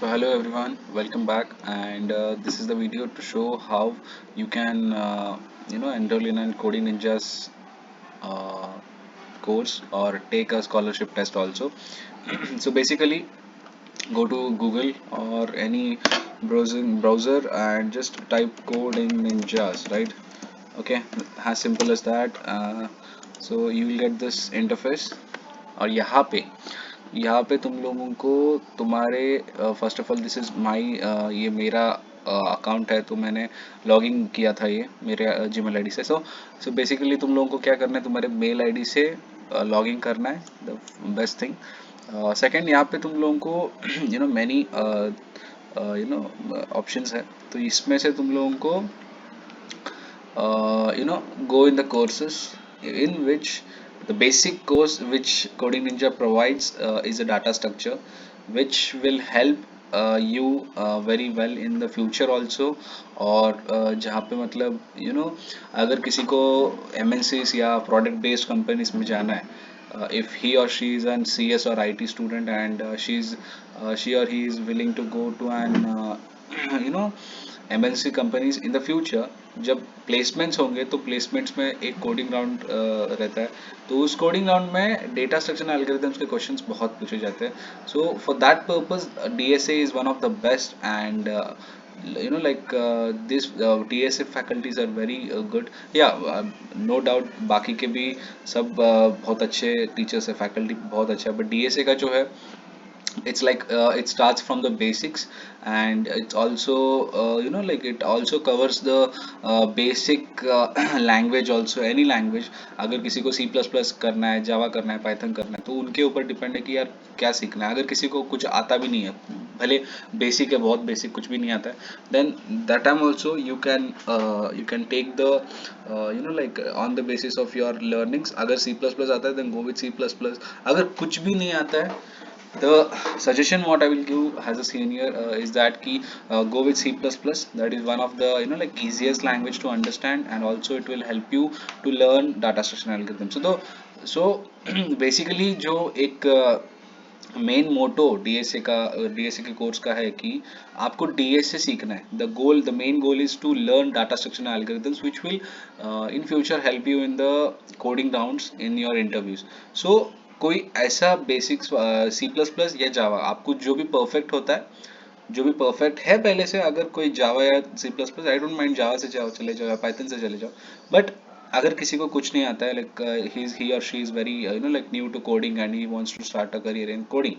So hello everyone, welcome back, and this is the video to show how you can enroll in an Coding Ninjas uh, course or take a scholarship test also. So basically, go to Google or any browser and just type Coding Ninjas, right? Okay, as simple as that. So you will get this interface और यहाँ पे तुम लोगों को तुम्हारे first of all this is my ये मेरा account है तो मैंने लॉगिन किया था ये मेरे जीमेल आईडी से सो बेसिकली तुम लोगों को क्या करना है तुम्हारे मेल आईडी से लॉगिन करना है द बेस्ट थिंग सेकंड यहाँ पे तुम लोगों को मैनी ऑप्शंस है तो इसमें से तुम लोगों को go in the courses in which the basic course which Coding Ninja provides is a data structure which will help you very well in the future also और जहाँ पे मतलब अगर किसी को MNCs या product based companies में जाना है if he or she is an CS or IT student and she or he is willing to go to an you know MNC companies in the future जब placements होंगे तो placements में एक coding round रहता है तो उस coding round में डेटा स्ट्रक्चर एंड एल्गोरिथम्स के क्वेश्चंस बहुत पूछे जाते हैं so for that purpose DSA is one of the best and like this DSA faculties are very good yeah no doubt बाकी के भी सब बहुत अच्छे टीचर्स है फैकल्टी बहुत अच्छा है बट DSA का जो है it's like it starts from the basics and it's also like it also covers the basic language also any language अगर किसी को C++ करना है जावा करना है पाइथन करना है तो उनके ऊपर डिपेंड है कि यार क्या सीखना है अगर किसी को कुछ आता भी नहीं है भले बेसिक है बहुत बेसिक कुछ भी नहीं आता है then that time also you can take the like on the basis of your learnings अगर C++ आता है then go with C++ अगर कुछ भी नहीं आता है the suggestion what I will give as a senior is that key go with C++. That is one of the like easiest language to understand and also it will help you to learn data structure algorithm. So basically जो एक main motto DSA के course का है कि आपको DSA सीखना है the main goal is to learn data structure and algorithms which will in future help you in the coding rounds in your interviews so कोई ऐसा बेसिक्स सी प्लस प्लस या जावा आपको जो भी परफेक्ट होता है जो भी परफेक्ट है पहले से अगर कोई जावा या C plus plus I don't mind Java से जाओ चले जाओ या पाइथन से चले जाओ बट अगर किसी को कुछ नहीं आता है लाइक ही और she is very like new to coding and he wants to start a career in coding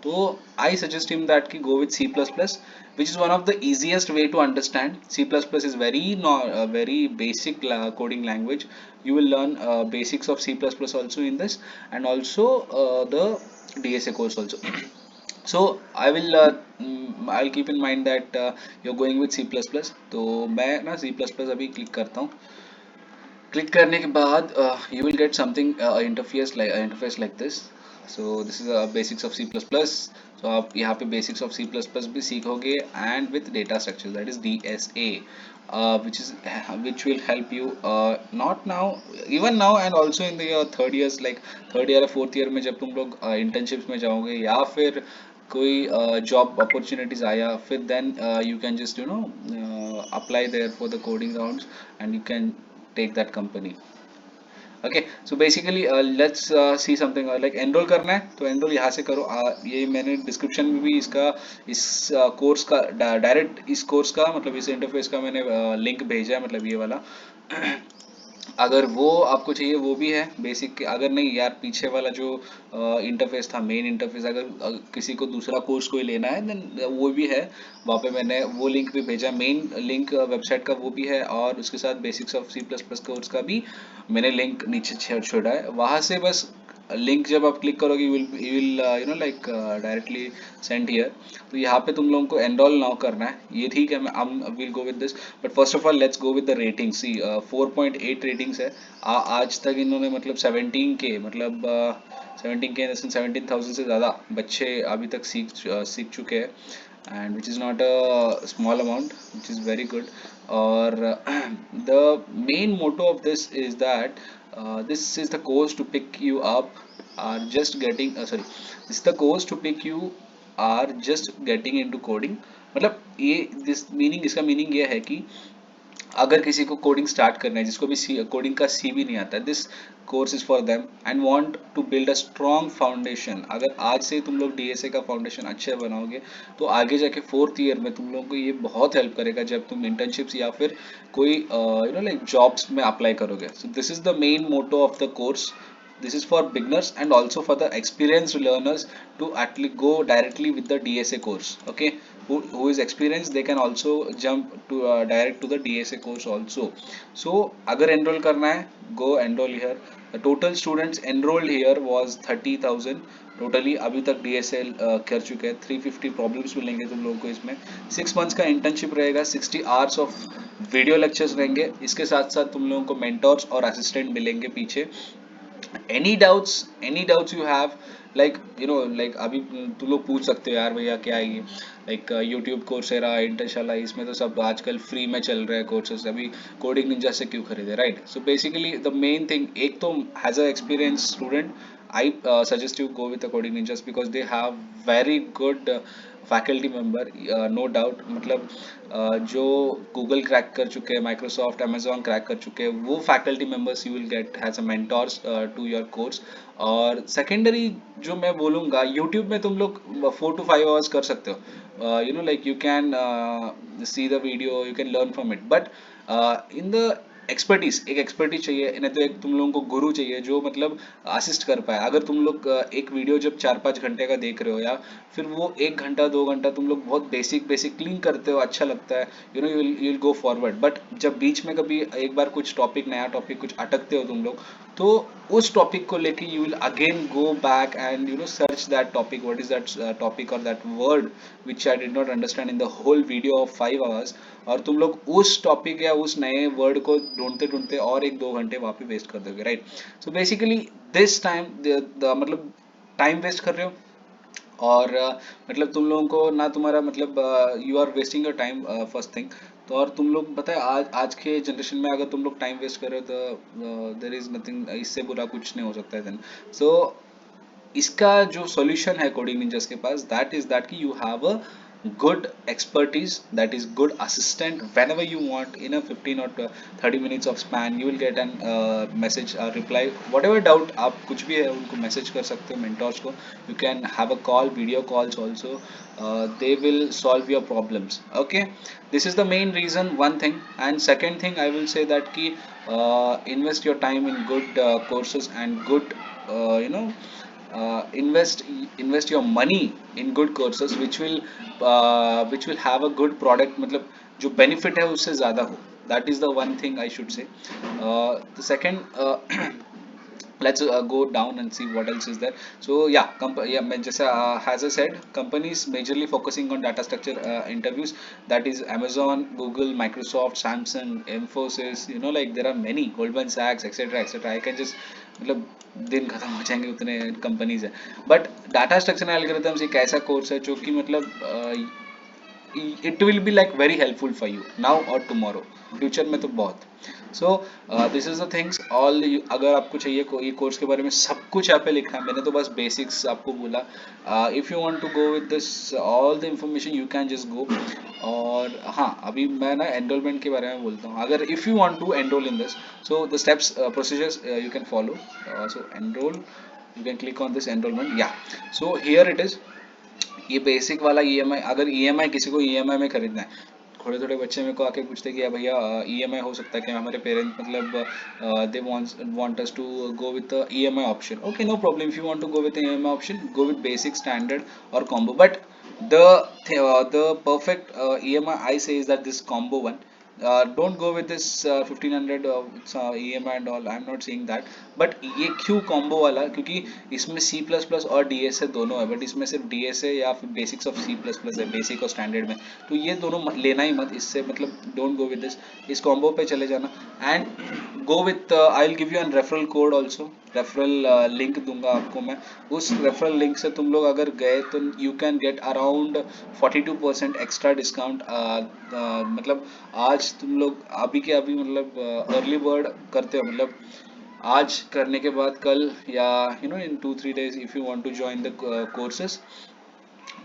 तो आई सजेस्ट हिम दैट की go with C plus plus which is one of the easiest way to understand C++ is very very basic coding language you will learn basics of C++ also in this and also the DSA course also so I'll keep in mind that you're going with C++ तो मैं ना C++ अभी click करता हूँ click करने के बाद you will get something interface like this so this is basics of C++ so आप यहाँ पे basics of C++ भी सीखोगे and with data structure that is DSA which will help you not now even now and also in the third years like third year or fourth year में जब तुम लोग internships में जाओगे या फिर कोई जॉब अपॉर्चुनिटीज आया फिर then you can just apply there for the coding rounds and you can take that company okay so basically let's see something like enroll करना है तो enroll यहाँ से करो ये मैंने description में भी इसका इस कोर्स का डायरेक्ट इस कोर्स का मतलब इस इंटरफेस का मैंने लिंक भेजा है मतलब ये वाला अगर वो आपको चाहिए वो भी है बेसिक अगर नहीं यार पीछे वाला जो इंटरफेस था मेन इंटरफेस अगर किसी को दूसरा कोर्स कोई लेना है देन वो भी है वहाँ पे मैंने वो लिंक भी भेजा मेन लिंक वेबसाइट का वो भी है और उसके साथ बेसिक्स ऑफ C++ कोर्स का भी मैंने लिंक नीचे छोड़ा है वहाँ से बस लिंक जब आप क्लिक करोगे you will like directly send here तो यहाँ पे तुम लोगों को एनरोल नाउ करना है ये ठीक है मैं will go with this but first of all let's go with the rating see 4.8 ratings है आज तक इन्होंने मतलब 17 के मतलब 17 के 17,000 से ज़्यादा बच्चे अभी तक सीख चुके हैं and which is not a small amount which is very good और the main motto of this is that this is the course to pick you up are just getting sorry this is the course to pick you are just getting into coding, मतलब ये this meaning, इसका meaning ये है कि अगर किसी को coding start करना है, जिसको भी कोडिंग का सी भी नहीं आता, this course is for them and want to build a strong foundation. अगर आज से तुम लोग डीएसए का फाउंडेशन अच्छे बनाओगे तो आगे जाके फोर्थ ईयर में तुम लोगों को ये बहुत हेल्प करेगा जब तुम इंटर्नशिप्स या फिर कोई लाइक जॉब्स में अप्लाई करोगे। So this is the main motto of the course. This is for beginners and also for the experienced learners to actually go directly with the DSA course. Okay, who is experienced, they can also jump to direct to the DSA course also. So अगर enroll करना है, go enroll here. The total students enrolled here was 30,000 totally अभी तक DSL कर चुके हैं. 350 problems मिलेंगे तुम लोगों को इसमें. 6 मंथ्स का इंटर्नशिप रहेगा. 60 आवर्स ऑफ वीडियो लेक्चर्स रहेंगे. इसके साथ साथ तुम लोगों को मेंटोर्स और असिस्टेंट मिलेंगे पीछे. any doubts you have, like like अभी तुम लोग पूछ सकते हो यार भैया क्या है ये, लाइक यूट्यूब कोर्सेरा इंटरशाला, इसमें तो सब आजकल फ्री में चल रहे हैं कोर्सेज, अभी कोडिंग निंजा से क्यों खरीदे, right? So basically the main thing, एक तो has a experience student, I suggest you go with the coding ninjas because they have very good faculty member, no doubt. मतलब जो गूगल क्रैक कर चुके हैं, माइक्रोसॉफ्ट अमेजोन क्रैक कर चुके हैं, वो faculty members you will get as a mentors to your course. और सेकेंडरी जो मैं बोलूँगा, यूट्यूब में तुम लोग 4 to 5 hours कर सकते हो, like you can see the video, you can learn from it, but in the expertise, एक एक्सपर्टीज चाहिए, नहीं तो एक तुम लोगों को गुरु चाहिए जो मतलब असिस्ट कर पाए. अगर तुम लोग एक वीडियो जब 4-5 घंटे का देख रहे हो, या फिर वो 1 घंटा 2 घंटा तुम लोग बहुत बेसिक बेसिक क्लीन करते हो, अच्छा लगता है, you will go forward. But जब बीच में कभी एक बार कुछ टॉपिक, नया टॉपिक कुछ अटकते हो तुम लोग, तो उस टॉपिक को लेके you will again go back and search that topic, what is that topic और that word which I did not understand in the whole video of 5 hours. और तुम लोग उस टॉपिक या उस नए वर्ड को ढूंढते ढूंढते और 1-2 घंटे वहाँ पे वेस्ट कर दोगे, right? So basically this time मतलब टाइम वेस्ट कर रहे हो. और मतलब तुम लोगों को ना, तुम्हारा मतलब you are wasting your time, first thing. तो और तुम लोग पता है, आज आज के जनरेशन में अगर तुम लोग टाइम वेस्ट कर रहे हो तो देर इज नथिंग, इससे बुरा कुछ नहीं हो सकता है देन. सो इसका जो सॉल्यूशन है कोडिंग निंजास के पास, दैट इज दैट कि you have a good expertise, that is good assistant. Whenever you want, in a 15 or 30 minutes of span, you will get an message or reply, whatever doubt आप कुछ भी है उनको message कर सकते हो mentors को. You can have a call, video calls also. They will solve your problems. Okay, this is the main reason, one thing. And second thing I will say that ki invest your time in good courses and good invest your money in good courses which will have a good product, मतलब जो benefit है उससे ज़्यादा हो. That is the one thing I should say. The second, let's go down and see what else is there. So yeah, मैं जैसे as I said, companies majorly focusing on data structure interviews, that is Amazon, Google, Microsoft, Samsung, Infosys, like there are many, Goldman Sachs, etc etc. I can just मतलब दिन खत्म हो जाएंगे उतने companies है. But data structure algorithms एक ऐसा course है जो कि मतलब it will be like very helpful for you now or tomorrow, future में तो बहुत. सो this is the things all. अगर आपको चाहिए ये कोर्स के बारे में सब कुछ यहाँ पे लिखा है, मैंने तो बस बेसिक्स आपको बोला. If you want to go with this all the information, you can just go. और हाँ, अभी मैं ना एनरोलमेंट के बारे में बोलता हूँ. अगर if you want to enroll in this, so the steps procedures you can follow. So enroll, you can click on this enrollment. Yeah, so here it is. ये बेसिक वाला ईएमआई, अगर ईएमआई किसी को ईएमआई में खरीदना है, थोड़े थोड़े बच्चे मेरे को आके पूछते कि भैया ईएमआई हो सकता है कि हमारे पेरेंट्स मतलब they want us to go with the EMI option. Okay, no problem. If you want to go with EMI option, go with basic, standard और combo. But the perfect EMI I say is that this combo one. Don't go with this 1500 EMI and all. I'm not saying that. But ये क्यों combo वाला, क्योंकि इसमें सी plus plus और D S A दोनों है, but इसमें सिर्फ डी एस ए या फिर basics of C plus plus है, बेसिक और स्टैंडर्ड में. तो ये दोनों लेना ही मत, इससे मतलब डोंट गो विद दिस. इस कॉम्बो पे चले जाना and go with, I will give you an referral code also. Referral link दूंगा आपको मैं. उस रेफरल लिंक से तुम लोग अगर गए तो you can get around 42% extra discount. मतलब आज तुम लोग अभी के अभी मतलब अर्ली बर्ड करते हो, मतलब आज करने के बाद कल या in 2-3 days, if you want to join the courses,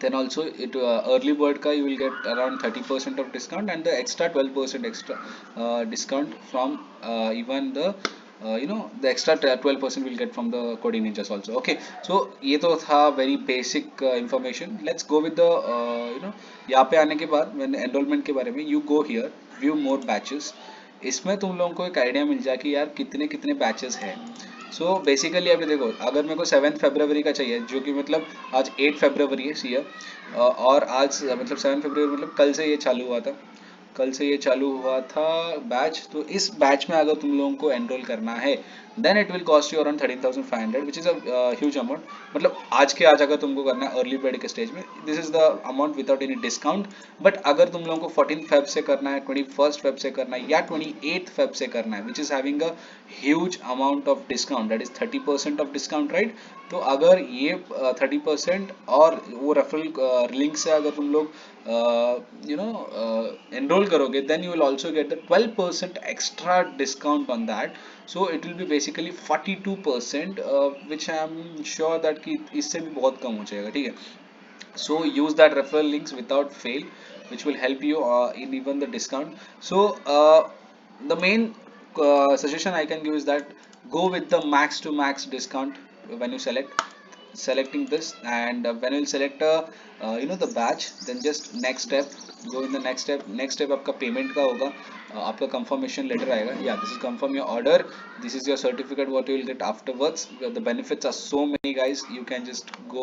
then also it early bird ka you will get around 30% of discount, and the extra 12% extra discount from even the the extra 12% will get from the coding ninjas also. Okay, so ये तो था very basic information. Let's go with the यहाँ पे आने के बाद when enrollment के बारे में you go here view more batches. इसमें तुम लोगों को एक आइडिया मिल जाए कि यार कितने कितने बैचेस हैं. सो बेसिकली अभी देखो, अगर मेरे को 7 फरवरी का चाहिए, जो कि मतलब आज 8 फरवरी है सी, और आज मतलब 7 फरवरी मतलब कल से ये चालू हुआ था, कल से ये चालू हुआ था बैच. तो इस बैच में अगर तुम लोगों को एनरोल करना है then it will cost you around 13,500 which is a huge amount. मतलब आज के आज अगर तुमको करना है अर्ली बर्ड के स्टेज में, this is the amount without any discount. But अगर तुम लोगों को 14 फेब से करना है, 21 फेब से करना है, या 28 फेब से करना है, which is having a huge amount of discount, that is 30% of discount, right. तो अगर ये 30% और वो रेफरल लिंक से अगर तुम लोग enroll करोगे, then you will also get the 12% extra discount on that. So it will be basically 42%, which I am sure that कि इससे भी बहुत कम हो जाएगा, ठीक है. So use that referral links without fail, which will help you in even the discount. So the main suggestion I can give is that go with the max to max discount when you selecting this. And when you select the batch, then just next step, go in the next step आपका payment का होगा. आपका confirmation letter आएगा, yeah, this is confirm your order, this is your certificate what you will get afterwards. The benefits are so many guys, you can just go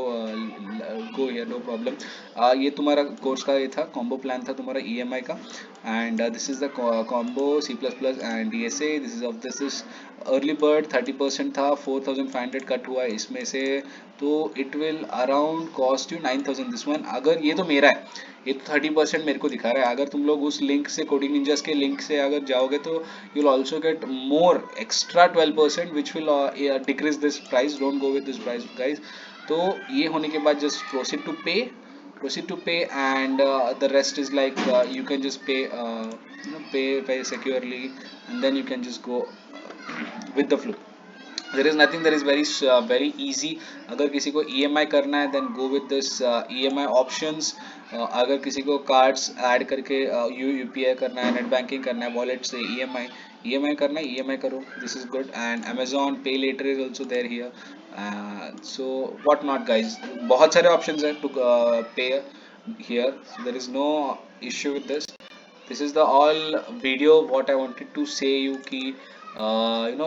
here, no problem. ये तुम्हारा course का ये था combo plan था तुम्हारा EMI का. And this is the combo C++ and DSA. This is early bird 30% था, 4,500 cut हुआ है इसमें से. तो it will around cost you 9,000 this one. अगर ये तो मेरा है, ये तो 30% मेरे को दिखा रहा है. अगर तुम लोग उस लिंक से, कोडिंग निंजास के लिंक से अगर जाओगे, तो you will also get more extra 12% which will decrease this price. Don't go with this price guys. तो ये होने के बाद just proceed to pay, and the rest is like you can just pay securely, and then you can just go with the flow. There is nothing that is very easy. अगर किसी को EMI करना है then go with this EMI options. अगर किसी को cards add करके UPI करना है, नेट बैंकिंग करना है, वॉलेट से EMI करना है, EMI करो, this is good. And Amazon Pay Later is also there here. So what not guys, बहुत सारे options हैं to pay here, so there is no issue with this. This is the all video what I wanted to say you कि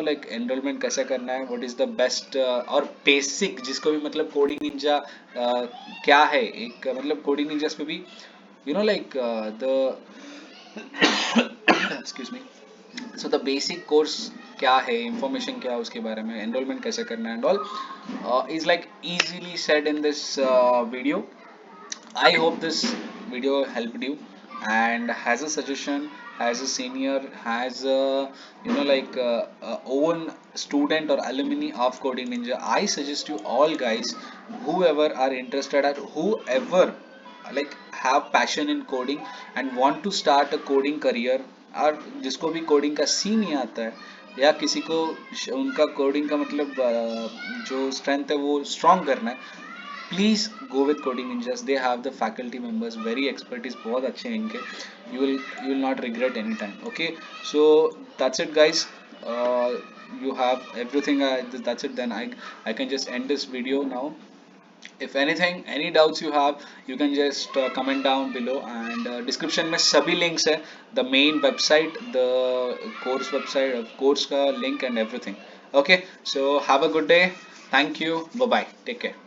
like enrollment कैसे करना है, what is the best और basic जिसको भी मतलब कोडिंग निंजा क्या है, एक मतलब कोडिंग निंजास में भी like the excuse me, so the basic course क्या है, information क्या है उसके बारे में, enrollment कैसे करना है and all is like easily said in this video. I hope this video helped you. And has a suggestion, has a senior, has a own student or alumni of Coding Ninja, I suggest you all guys, whoever are interested or whoever like have passion in coding and want to start a coding career, और जिसको भी coding का सी नहीं आता है, या किसी को उनका कोडिंग का मतलब जो स्ट्रेंथ है वो स्ट्रॉन्ग करना है, please go with Coding Ninjas. They have the faculty members, very expertise, बहुत अच्छे हैं इनके. You will not regret any time. Okay, so that's it guys. You have everything. That's it. Then I can just end this video now. If anything, any doubts you have, you can just comment down below. And description में सभी links है, the main website, the course website, course का link and everything. Okay, so have a good day. Thank you. Bye bye. Take care.